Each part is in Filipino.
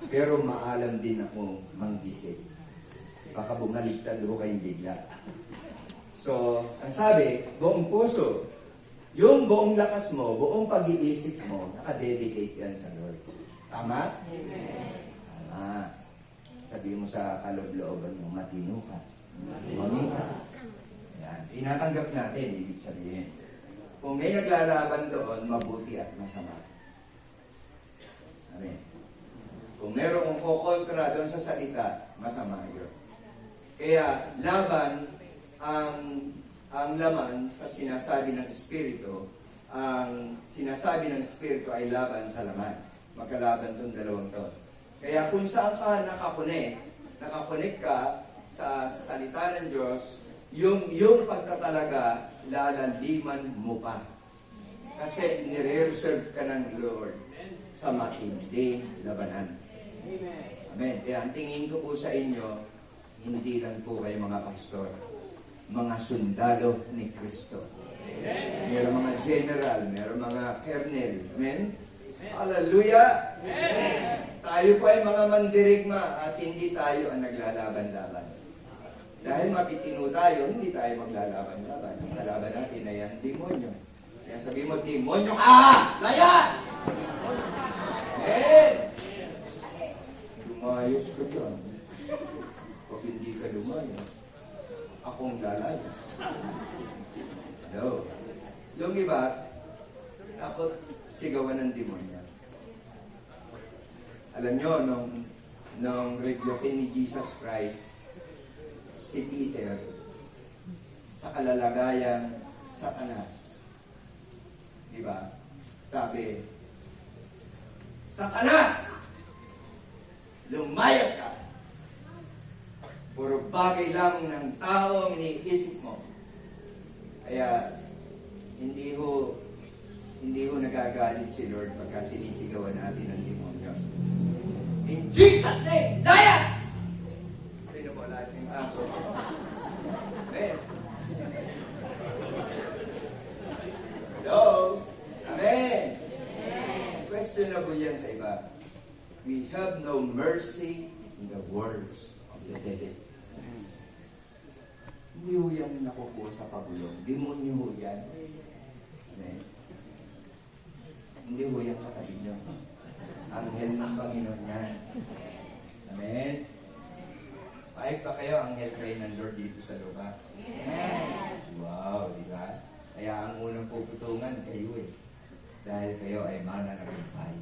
Pero maalam din ako manggising. Baka bumaligtad ho kayong bigla. So, ang sabi, buong puso, yung buong lakas mo, buong pag-iisip mo, nakadedicate yan sa Lord. Tama? Amen. Tama. Sabi mo sa kaloob-looban mo, matino ka. Maming ka. Yan. Tinatanggap natin, ibig sabihin. Kung may naglalaban doon, mabuti at masama. Amen. Kung merong kukontra doon sa salita, masama yun. Kaya, laban ang laman sa sinasabi ng Espiritu, ang sinasabi ng Espiritu ay laban sa laman. Magkalaban doon dalawang to. Kaya kung saan ka nakakonek ka sa salita ng Diyos, yung pagtatalaga, lalaliman mo pa. Kasi nire-reserve ka ng Lord sa matinding labanan. Amen. Kaya ang tingin ko po sa inyo, hindi lang po kayo mga pastor, mga sundalo ni Kristo. Meron mga general, meron mga colonel. Amen? Hallelujah! Tayo po ay mga mandirigma at hindi tayo ang naglalaban-laban. Dahil matitino tayo, hindi tayo maglalaban-laban. Ang kalaban natin ay ang demonyo. Kaya sabi mo, demonyo ka! Layas! Amen! Lumayos ka dyan. Pag hindi ka lumayos, akong lalayas. Hello? Yung iba, takot sigawan ng demonyo. Alam nyo, nung reglokin ni Jesus Christ, si Peter, sa kalalagayang Satanas. Diba? Sabi, Satanas! Lumayas ka! Puro bagay lang ng tao ang iniisip mo. Kaya, hindi ho nagagalit si Lord pagka sinisigawan natin ng demonyo. In Jesus' name, layas! Pinabalas yung aso. Amen. Hello? Amen. Questionable yan sa iba. We have no mercy in the words of the devil. Hindi ho yan nakukuha sa pagulong. Demonyo ho yan. Amen. Hindi ho yan katabi nyo. Anghel ng Panginoon yan. Amen. Paik pa kayo, anghel kayo ng Lord dito sa lupa. Wow, di ba? Kaya ang unang puputungan kayo eh. Dahil kayo ay mana ng buhay.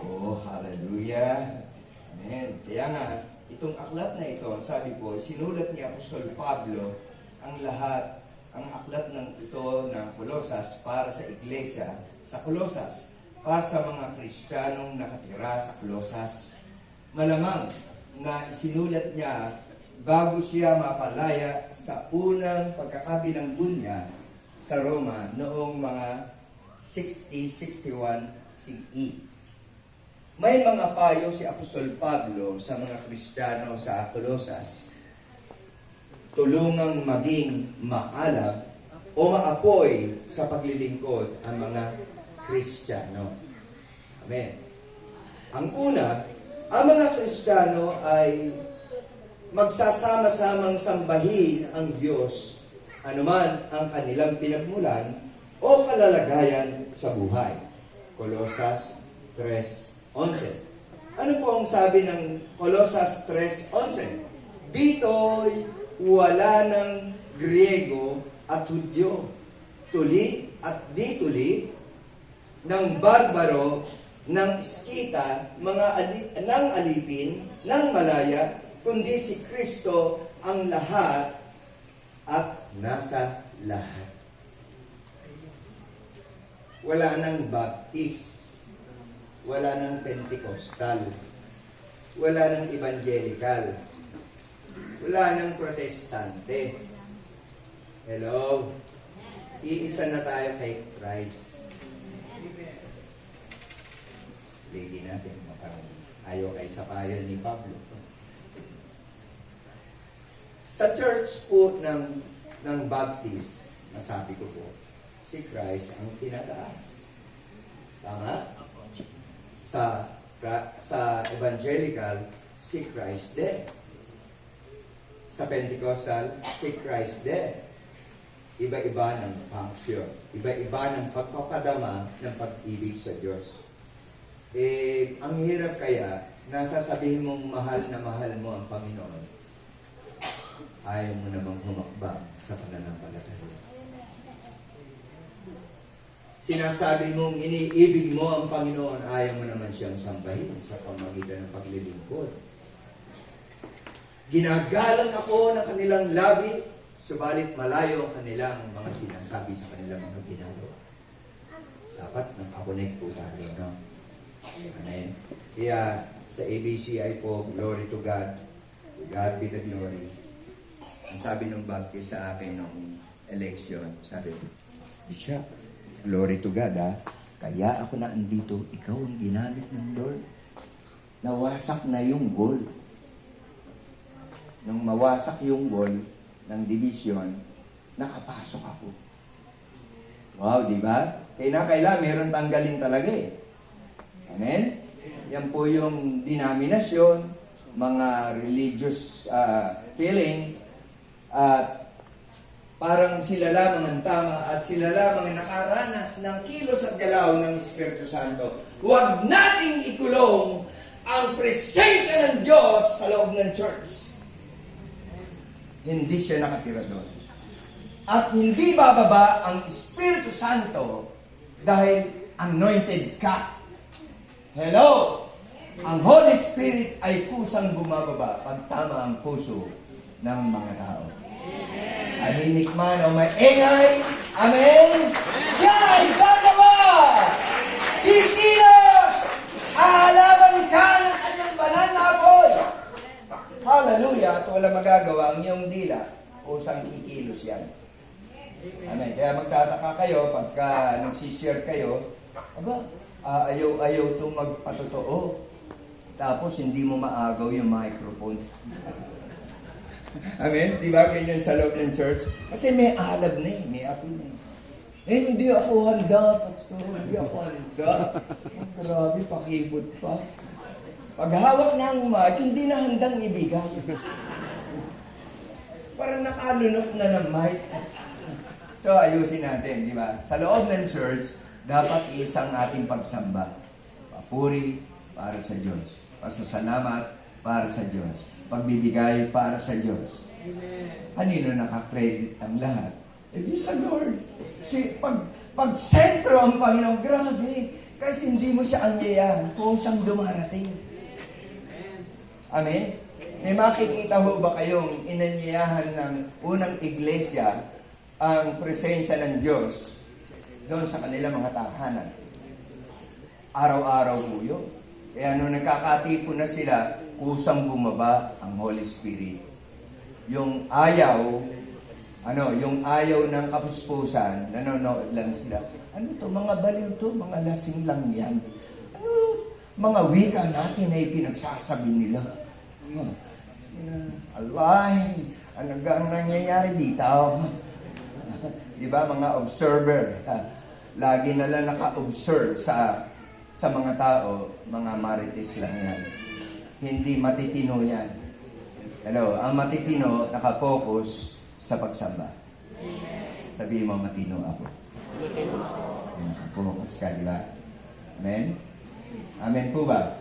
Oh, hallelujah. Amen. Kaya nga, itong aklat na ito, ang sabi ko, sinulat ni Apostol Pablo ang aklat ng ito ng Colosas para sa iglesia sa Colosas, para sa mga Kristiyanong nakatira sa Colosas. Malamang na isinulat niya bago siya mapalaya sa unang pagkakabilanggo niya sa Roma noong mga 60-61 CE. May mga payo si Apostol Pablo sa mga Kristiyano sa Colosas. Tulungang maging maalab o maapoy sa paglilingkod ang mga Kristiyano. Amen. Ang una, ang mga Kristiyano ay magsasama-samang sambahin ang Diyos anuman ang kanilang pinagmulan o kalalagayan sa buhay. Colosas 3:11. Ano po ang sabi ng Colosas 3:11? Dito'y wala ng Griego at Hudyo, tuli at di tuli, ng barbaro, ng iskita, ng alipin, ng malaya, kundi si Kristo ang lahat at nasa lahat. Wala nang Baptist, wala nang Pentecostal, wala nang Evangelical, wala nang Protestante. Hello? Iisa na tayo kay Christ. Lady natin, parang ayaw kay sa payo ni Pablo. Sa church po ng Baptist, nasabi ko po, si Christ ang tinataas. Tama? Sa Sa evangelical, si Christ dead. Sa Pentecostal, si Christ dead. Iba-iba ng function. Iba-iba ng pagpapadama ng pag-ibig sa Diyos. Ang hirap kaya, nasasabihin mong mahal na mahal mo ang Panginoon, ayaw mo namang humakbang sa pananampalataya. Sinasabi mong iniibig mo ang Panginoon, ayaw mo naman siyang sambahin sa pamamagitan ng paglilingkod. Ginagalang ako ng kanilang labi, subalit malayo ang kanilang mga sinasabi sa kanilang mga ginagawa. Dapat nakakonect po tayo, no? Amen. Kaya sa ABCI po, glory to God. To God be the glory. Ang sabi ng Baptist sa akin nung election, sabi, Bishop, glory to God, ha? Kaya ako na andito, ikaw ang ginamit ng Lord. Nawasak na yung goal. Nung mawasak yung goal ng division, nakapasok ako. Wow, di ba? Kailangan meron tanggalin talaga eh. Amen? Yan po yung denominasyon, mga religious feelings, at parang sila lamang ang tama at sila lamang ang nakaranas ng kilos at galaw ng Espiritu Santo. Huwag nating ikulong ang presensya ng Diyos sa loob ng church. Hindi siya nakatira doon. At hindi bababa ang Espiritu Santo dahil anointed ka. Hello! Ang Holy Spirit ay kusang bumababa pag tama ang puso ng mga tao. Tahimik man o maingay, amen? Siya ay gagawa! Kikilos! Aalaman ka ng kanyang banal na apoy! Hallelujah! At walang magagawa ang iyong dila, kusang kikilos yan. Amen. Kaya magtataka kayo pagka nagsishare kayo, aba, ayaw itong magpatotoo. Tapos hindi mo maagaw yung microphone. Amen? Di ba ganyan sa loob ng church? Kasi may alab na eh, may apoy na eh. Hindi ako handa, pastor. Hindi ako handa. Oh, grabe, pakibot pa. Pag hawak ng mic, hindi na handang ibigay. Parang nakalunok na ng mic. So, ayusin natin, di ba? Sa loob ng church, dapat isang ating pagsamba. Papuri para sa Diyos. Pasasalamat para sa Diyos. Pagbibigay para sa Diyos. Kanino nakakredit ang lahat? Di sa Lord. Pag sentro ang Panginoon, grabe. Kahit hindi mo siya angyayahan, kusang dumarating. Amen? May makikita ho ba kayong inanyayahan ng unang iglesia ang presensya ng Diyos doon sa kanilang mga tahanan? Araw-araw po yun. Kaya nung nagkakatipon na sila, kusang bumaba ang Holy Spirit. Yung ayaw ng kapuspusan, nanonood lang sila. Ano to? Mga baliw to? Mga lasing lang yan. Ano? Mga wika natin ay pinagsasabi nila. Alay, ano ang nangyayari dito? Di ba, mga observer? Lagi na lang naka-observe sa mga tao, mga marites lang yan. Hindi matitino yan. Hello, ang matitino, nakapokus sa pagsamba. Sabihin mo, matino ako. Nakapokus ka, di ba? Amen? Amen po ba?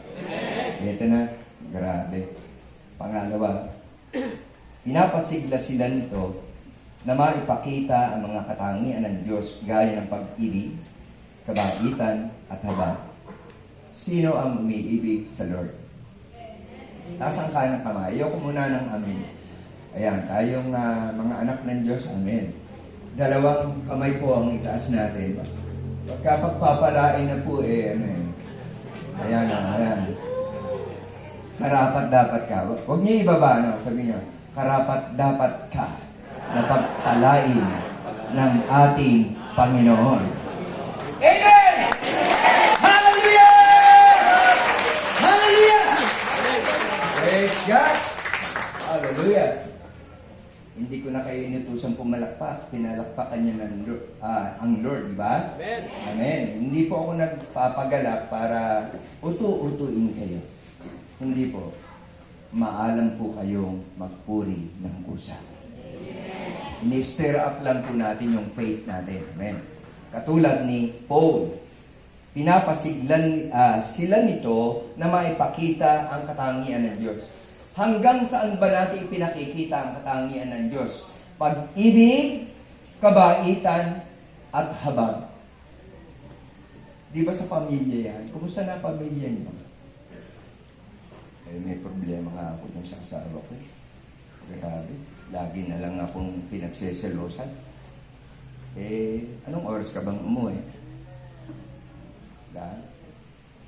Ito na, grabe. Pangalawa, pinapasigla sila nito na maipakita ang mga katangian ng Diyos gaya ng pag-ibig, kabaitan, at habag. Sino ang umiibig sa Lord? Taas ang kanang kamay. Ayoko muna ng amen. Ayan, tayong mga anak ng Diyos, amen. Dalawang kamay po ang itaas natin. Pagka pagpapalain na po, amen. Ayan, ayan. Karapat dapat ka. Huwag niyo ibaba, no? Sabi niyo, karapat dapat ka na pagpalain ng ating Panginoon. Amen! Hallelujah! Hallelujah! Praise God! Hallelujah! Hindi ko na kayo inutusan kusang pumalakpak, pinalakpakan niya ang Lord, di ba? Amen. Amen. Hindi po ako nagpapagalak para utu-utuin kayo. Hindi po. Maalam po kayong magpuri ng kusa. Ini-stir up lang po natin yung faith natin. Amen. Katulad ni Paul, pinapasiglan sila nito na maipakita ang katangian ng Diyos. Hanggang saan ba natin ipinakikita ang katangian ng Diyos? Pag-ibig, kabaitan, at habag. Di ba sa pamilya yan? Kumusta na pamilya niyo? Eh, may problema nga ako dun sa asawa ko. Grabe. Lagi na lang akong pinagseselosan. Eh, anong oras ka bang umuwi?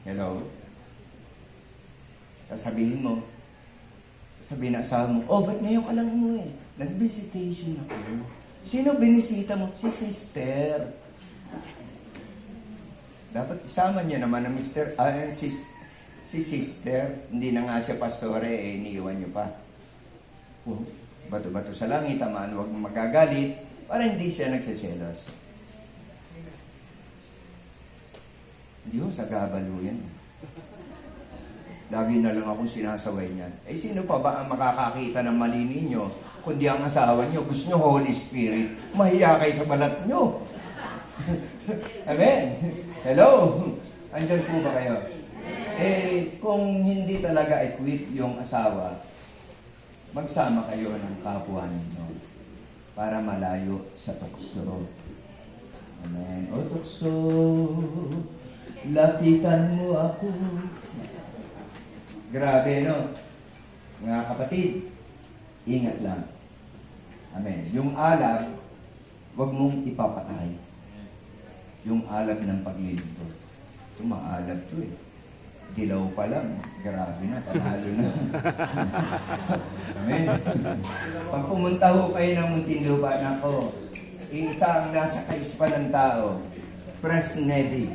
Hello? Sasabihin mo, sabihin na asawa mo, oh, ba't ngayon ka lang umuwi? Nag-visitation ako. Sino binisita mo? Si sister. Dapat isama niya naman ang si sister. Hindi na nga siya pastore, eh, iniiwan niyo pa. Oh, bato-bato sa langit, tamaan, huwag magagalit, para hindi siya nagsiselos. Diyos, agabalo yan. Lagi na lang akong sinasaway niyan. Eh, sino pa ba ang makakakita ng mali ninyo? Kundi ang asawa niyo, gusto niyo Holy Spirit. Mahiya kayo sa balat niyo. Amen. Hello? Andyan po ba kayo? Eh, kung hindi talaga equip yung asawa, magsama kayo ng kapwa ninyo para malayo sa tukso. Amen. O tukso, lapitan mo ako. Grabe, no? Mga kapatid, ingat lang. Amen. Yung alab, huwag mong ipapatay. Yung alab ng paglilingkod. Ito, maalab to eh. Dilaw pa lang. Grabe na, panalo na. Amen. Pag pumunta ho kayo ng Muntinlupa, nako, isa ang nasa kaispan ng tao, Pres Nedi,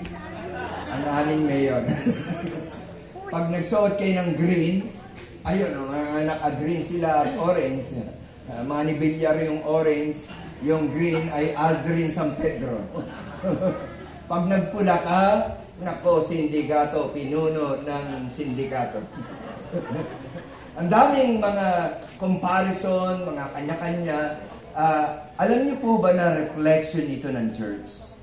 ang aming mayor. Pag nagsuot kayo ng green, ayun, mga naka-green sila at orange. Manny Villar yung orange, yung green ay Aldrin San Pedro. Pag nagpula ka, nako, sindikato, pinuno ng sindikato. Ang daming mga comparison, mga kanya-kanya. Alam niyo po ba na reflection ito ng church?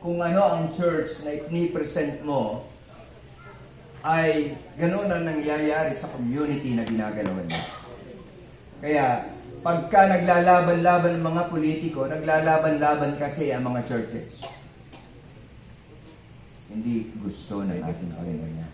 Kung ano ang church na ipini-present mo, ay gano'n ang nangyayari sa community na ginagalawan mo. Kaya, pagka naglalaban-laban ng mga politiko, naglalaban-laban kasi ang mga churches. Hindi gusto ng ating Panginoon niya.